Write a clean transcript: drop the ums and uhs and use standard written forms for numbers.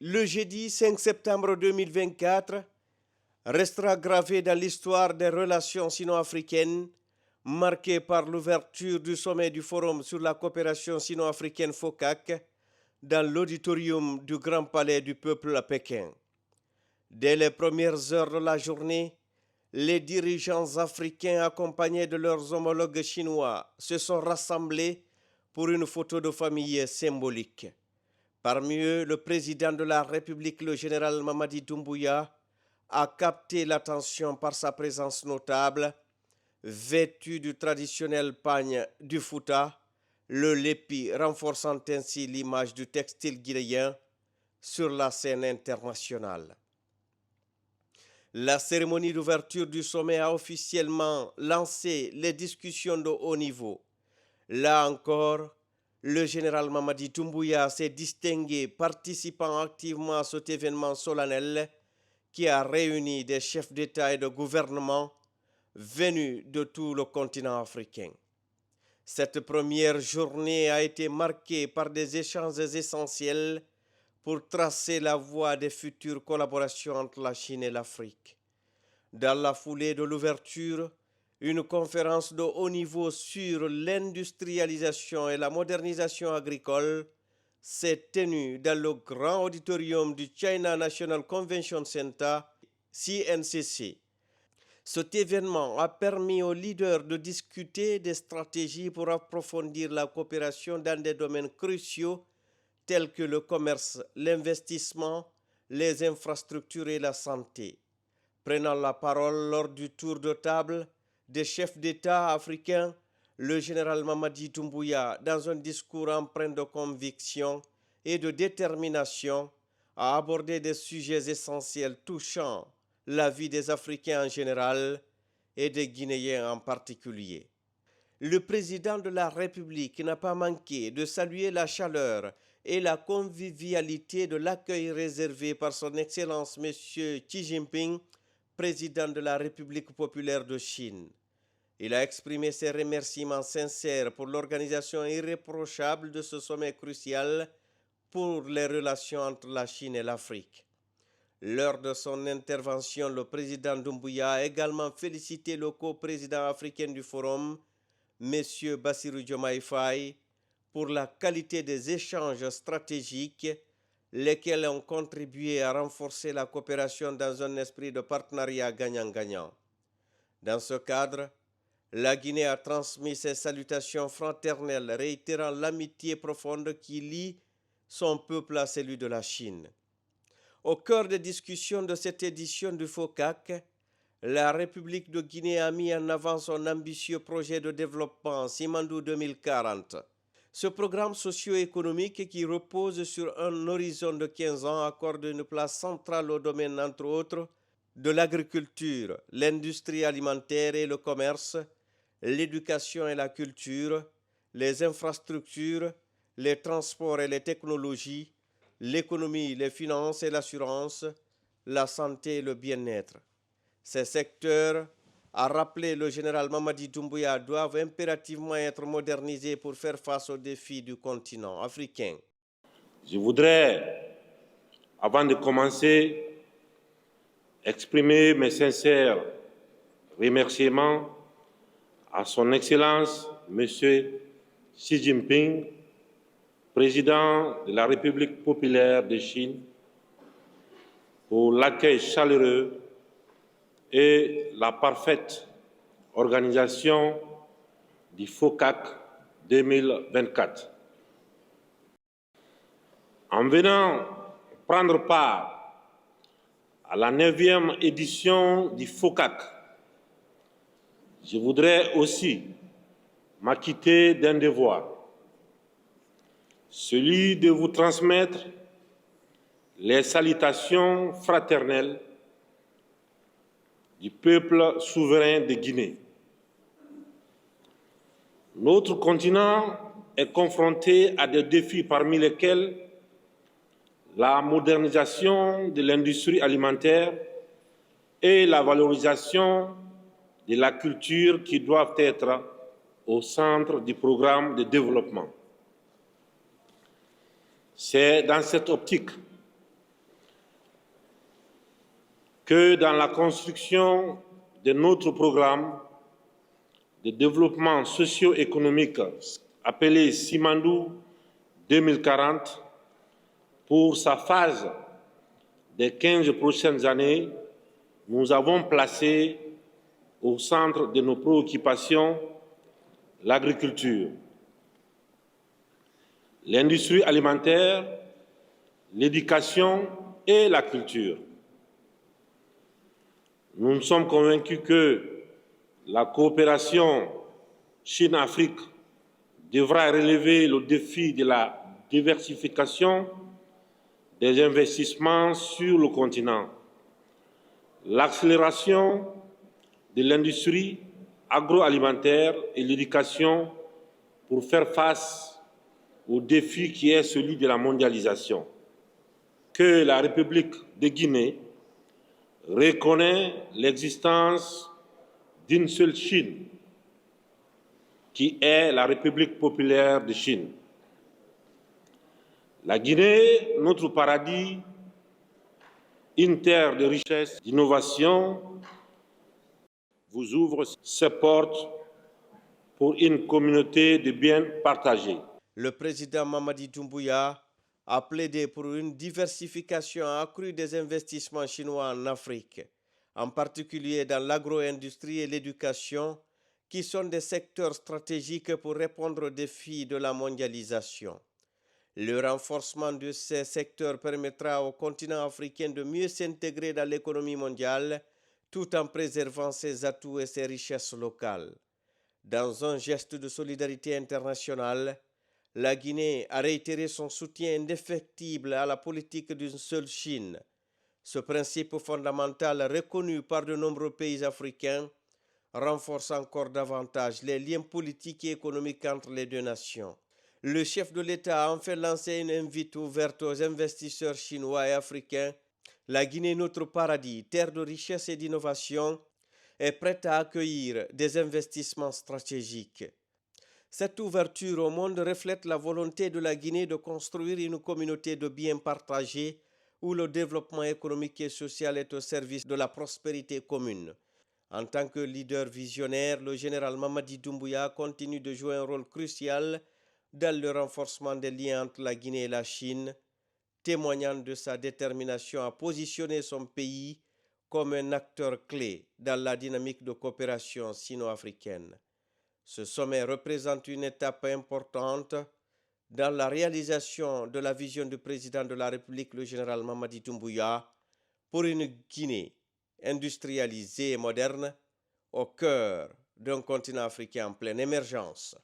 Le jeudi 5 septembre 2024 restera gravé dans l'histoire des relations sino-africaines, marqué par l'ouverture du sommet du Forum sur la coopération sino-africaine FOCAC dans l'auditorium du Grand Palais du Peuple à Pékin. Dès les premières heures de la journée, les dirigeants africains accompagnés de leurs homologues chinois se sont rassemblés pour une photo de famille symbolique. Parmi eux, le président de la République, le général Mamadi Doumbouya, a capté l'attention par sa présence notable, vêtu du traditionnel pagne du Fouta, le lépi renforçant ainsi l'image du textile guinéen sur la scène internationale. La cérémonie d'ouverture du sommet a officiellement lancé les discussions de haut niveau. Là encore, le général Mamadi Doumbouya s'est distingué participant activement à cet événement solennel qui a réuni des chefs d'État et de gouvernement venus de tout le continent africain. Cette première journée a été marquée par des échanges essentiels pour tracer la voie des futures collaborations entre la Chine et l'Afrique. Dans la foulée de l'ouverture, une conférence de haut niveau sur l'industrialisation et la modernisation agricole s'est tenue dans le grand auditorium du China National Convention Center, CNCC. Cet événement a permis aux leaders de discuter des stratégies pour approfondir la coopération dans des domaines cruciaux tels que le commerce, l'investissement, les infrastructures et la santé. Prenant la parole lors du tour de table des chefs d'État africains, le général Mamadi Doumbouya, dans un discours empreint de conviction et de détermination, a abordé des sujets essentiels touchant la vie des Africains en général et des Guinéens en particulier. Le président de la République n'a pas manqué de saluer la chaleur et la convivialité de l'accueil réservé par son Excellence M. Xi Jinping, président de la République populaire de Chine. Il a exprimé ses remerciements sincères pour l'organisation irréprochable de ce sommet crucial pour les relations entre la Chine et l'Afrique. Lors de son intervention, le président Doumbouya a également félicité le co-président africain du Forum, M. Bassirou Diomaye Faye, pour la qualité des échanges stratégiques, lesquels ont contribué à renforcer la coopération dans un esprit de partenariat gagnant-gagnant. Dans ce cadre, la Guinée a transmis ses salutations fraternelles, réitérant l'amitié profonde qui lie son peuple à celui de la Chine. Au cœur des discussions de cette édition du FOCAC, la République de Guinée a mis en avant son ambitieux projet de développement Simandou 2040. Ce programme socio-économique qui repose sur un horizon de 15 ans accorde une place centrale au domaine, entre autres, de l'agriculture, l'industrie alimentaire et le commerce, l'éducation et la culture, les infrastructures, les transports et les technologies, l'économie, les finances et l'assurance, la santé et le bien-être. Ces secteurs, a rappelé le général Mamadi Doumbouya, doivent impérativement être modernisés pour faire face aux défis du continent africain. Je voudrais, avant de commencer, exprimer mes sincères remerciements à son Excellence, M. Xi Jinping, président de la République populaire de Chine, pour l'accueil chaleureux et la parfaite organisation du FOCAC 2024. En venant prendre part à la 9e édition du FOCAC, je voudrais aussi m'acquitter d'un devoir, celui de vous transmettre les salutations fraternelles du peuple souverain de Guinée. Notre continent est confronté à des défis parmi lesquels la modernisation de l'industrie alimentaire et la valorisation de la culture qui doivent être au centre du programme de développement. C'est dans cette optique que dans la construction de notre programme de développement socio-économique appelé Simandou 2040, pour sa phase des 15 prochaines années, nous avons placé au centre de nos préoccupations l'agriculture, l'industrie alimentaire, l'éducation et la culture. Nous sommes convaincus que la coopération Chine-Afrique devra relever le défi de la diversification des investissements sur le continent, l'accélération de l'industrie agroalimentaire et l'éducation pour faire face au défi qui est celui de la mondialisation. Que la République de Guinée reconnaît l'existence d'une seule Chine, qui est la République populaire de Chine. La Guinée, notre paradis, une terre de richesse, d'innovation, vous ouvre ses portes pour une communauté de biens partagés. Le président Mamadi Doumbouya a plaidé pour une diversification accrue des investissements chinois en Afrique, en particulier dans l'agro-industrie et l'éducation, qui sont des secteurs stratégiques pour répondre aux défis de la mondialisation. Le renforcement de ces secteurs permettra au continent africain de mieux s'intégrer dans l'économie mondiale tout en préservant ses atouts et ses richesses locales. Dans un geste de solidarité internationale, la Guinée a réitéré son soutien indéfectible à la politique d'une seule Chine. Ce principe fondamental reconnu par de nombreux pays africains renforce encore davantage les liens politiques et économiques entre les deux nations. Le chef de l'État a enfin lancé une invite ouverte aux investisseurs chinois et africains. La Guinée, notre paradis, terre de richesse et d'innovation, est prête à accueillir des investissements stratégiques. Cette ouverture au monde reflète la volonté de la Guinée de construire une communauté de biens partagés où le développement économique et social est au service de la prospérité commune. En tant que leader visionnaire, le général Mamadi Doumbouya continue de jouer un rôle crucial dans le renforcement des liens entre la Guinée et la Chine, témoignant de sa détermination à positionner son pays comme un acteur clé dans la dynamique de coopération sino-africaine. Ce sommet représente une étape importante dans la réalisation de la vision du président de la République, le général Mamadi Doumbouya, pour une Guinée industrialisée et moderne au cœur d'un continent africain en pleine émergence.